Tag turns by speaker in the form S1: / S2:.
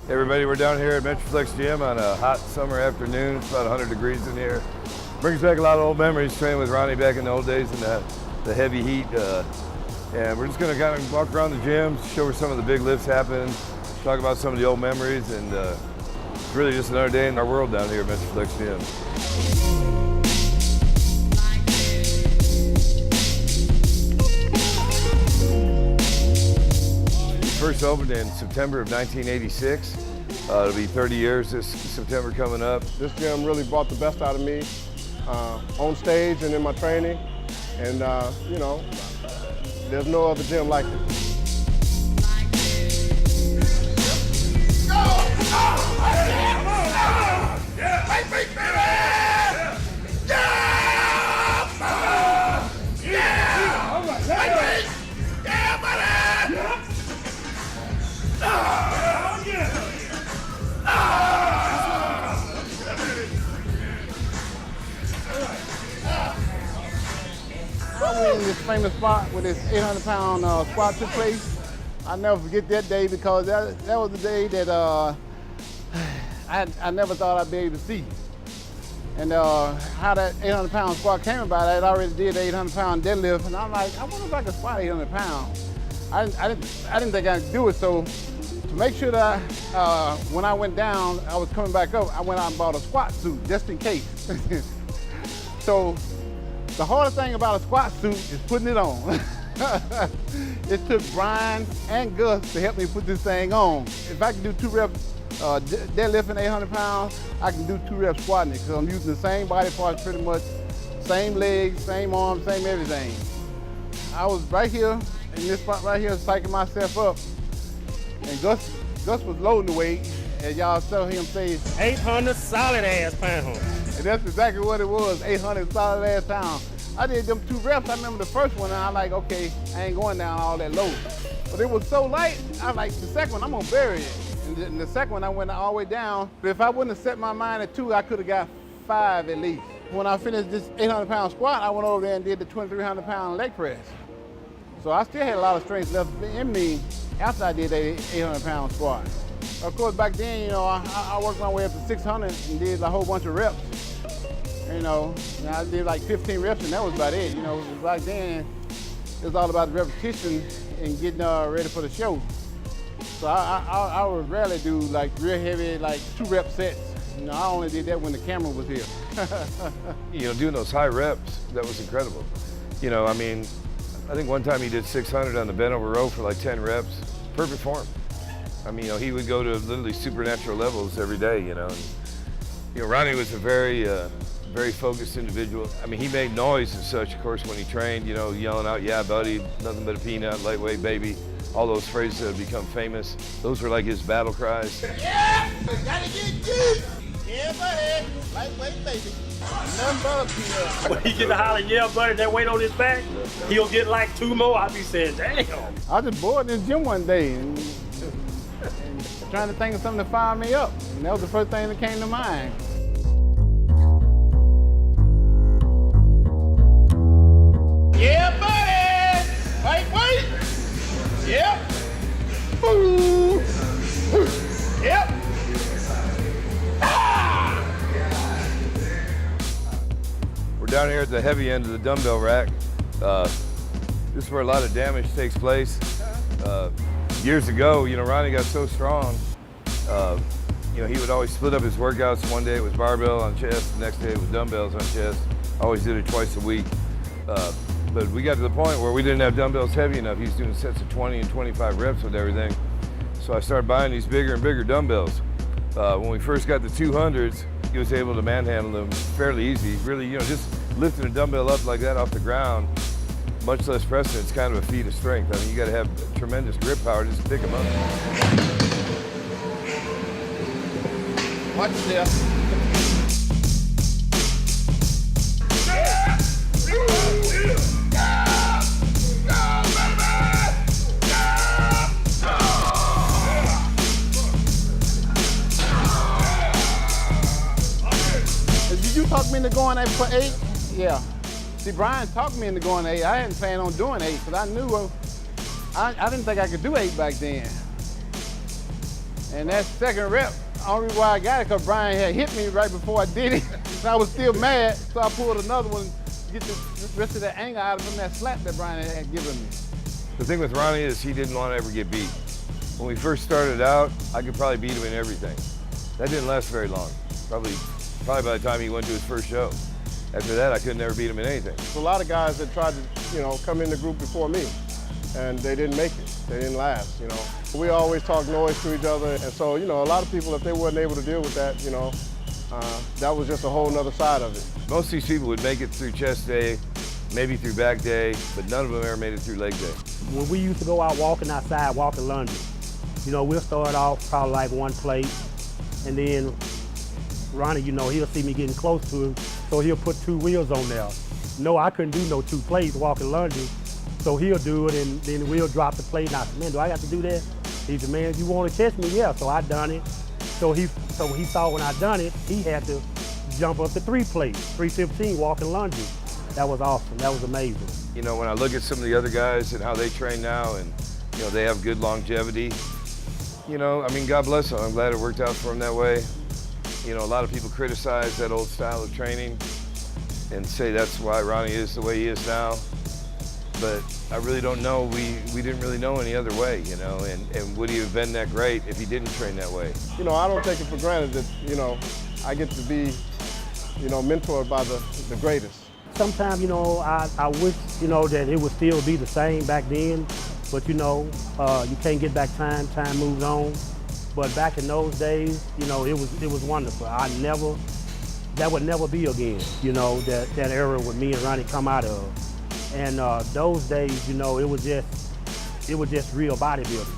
S1: Hey everybody, we're down here at Metroflex Gym on a hot summer afternoon. It's about 100 degrees in here. Brings back a lot of old memories training with Ronnie back in the old days in the heavy heat. And we're just gonna kind of walk around the gym, show where some of the big lifts happen, talk about some of the old memories, and it's really just another day in our world down here at Metroflex Gym. First opened in September of 1986. It'll be 30 years this September coming up.
S2: This gym really brought the best out of me on stage and in my training. And, you know, there's no other gym like it. In this famous spot where this 800-pound squat took place. I'll never forget that day because that was the day that I never thought I'd be able to see. And how that 800-pound squat came about, I had already did the 800-pound deadlift, and I'm like, I wonder if I could squat 800 pounds. I didn't think I could do it, so to make sure that when I went down, I was coming back up, I went out and bought a squat suit just in case. So the hardest thing about a squat suit is putting it on. It took Brian and Gus to help me put this thing on. If I can do 2 reps deadlifting 800 pounds, I can do 2 reps squatting it because I'm using the same body parts pretty much, same legs, same arms, same everything. I was right here, in this spot right here, psyching myself up. And Gus was loading the weight, and y'all saw him say,
S3: 800 solid ass pounds.
S2: And that's exactly what it was, 800 solid ass pounds. I did them 2 reps. I remember the first one, and I'm like, okay, I ain't going down all that low. But it was so light, I was like, the second one, I'm gonna bury it. And the second one, I went all the way down. But if I wouldn't have set my mind at 2, I could have got 5 at least. When I finished this 800-pound squat, I went over there and did the 2,300-pound leg press. So I still had a lot of strength left in me after I did the 800-pound squat. Of course, back then, you know, I worked my way up to 600 and did a whole bunch of reps. You know, I did like 15 reps and that was about it. You know, back then, it was all about the repetition and getting ready for the show. So I would rarely do like real heavy, like 2 rep sets. You know, I only did that when the camera was here.
S1: You know, doing those high reps, that was incredible. You know, I mean, I think one time he did 600 on the bent over row for like 10 reps. Perfect form. I mean, you know, he would go to literally supernatural levels every day, you know. And, you know, Ronnie was a very focused individual. I mean, he made noise and such, of course, when he trained, you know, yelling out, yeah, buddy, nothing but a peanut, lightweight baby, all those phrases that have become famous. Those were like his battle cries.
S4: Yeah, gotta get good. Yeah, buddy, lightweight baby. Nothing but a peanut.
S3: When he get to holler, yeah, buddy, that weight on his back, he'll get like 2 more. I be saying, damn.
S2: I was just bored in this gym one day and trying to think of something to fire me up. And that was the first thing that came to mind.
S4: Yeah, buddy. Lightweight. Yep. Ooh. Yep. Ah!
S1: We're down here at the heavy end of the dumbbell rack. This is where a lot of damage takes place. Years ago, you know, Ronnie got so strong, you know, he would always split up his workouts. One day it was barbell on chest, the next day it was dumbbells on chest. Always did it twice a week. But we got to the point where we didn't have dumbbells heavy enough. He was doing sets of 20 and 25 reps with everything. So I started buying these bigger and bigger dumbbells. When we first got the 200s, he was able to manhandle them fairly easy. Really, you know, just lifting a dumbbell up like that off the ground, much less pressing, it's kind of a feat of strength. I mean, you got to have tremendous grip power just to pick them up.
S4: Watch this.
S2: Did you talk me into going 8 for 8? Yeah. See, Brian talked me into going 8. I hadn't planned on doing 8 because I knew I didn't think I could do 8 back then. And that second rep, only reason why I got it because Brian had hit me right before I did it. And I was still mad, so I pulled another one to get the rest of that anger out of him, that slap that Brian had given me.
S1: The thing with Ronnie is he didn't want to ever get beat. When we first started out, I could probably beat him in everything. That didn't last very long. Probably by the time he went to his first show. After that, I could never beat him in anything.
S5: A lot of guys that tried to, come in the group before me, and they didn't make it. They didn't last, We always talk noise to each other, and so, a lot of people, if they weren't able to deal with that, that was just a whole nother side of it.
S1: Most of these people would make it through chest day, maybe through back day, but none of them ever made it through leg day.
S6: When we used to go out walking outside, walking London, we'll start off probably like one plate, and then Ronnie, he'll see me getting close to him, so he'll put 2 wheels on there. No, I couldn't do no 2 plates walking London, so he'll do it, and then we'll drop the plate, and I said, man, do I have to do that? He said, man, you want to test me? Yeah, so I done it. So he saw when I done it, he had to jump up to 3 plates, 315 walking London. That was awesome, that was amazing.
S1: When I look at some of the other guys and how they train now, and they have good longevity, God bless them. I'm glad it worked out for them that way. A lot of people criticize that old style of training and say that's why Ronnie is the way he is now. But I really don't know. We didn't really know any other way, and would he have been that great if he didn't train that way?
S5: I don't take it for granted that, I get to be, mentored by the greatest.
S6: Sometimes, I wish, that it would still be the same back then, but you can't get back time moves on. But back in those days, it was wonderful. That would never be again, that era with me and Ronnie come out of. And those days, it was just real bodybuilding.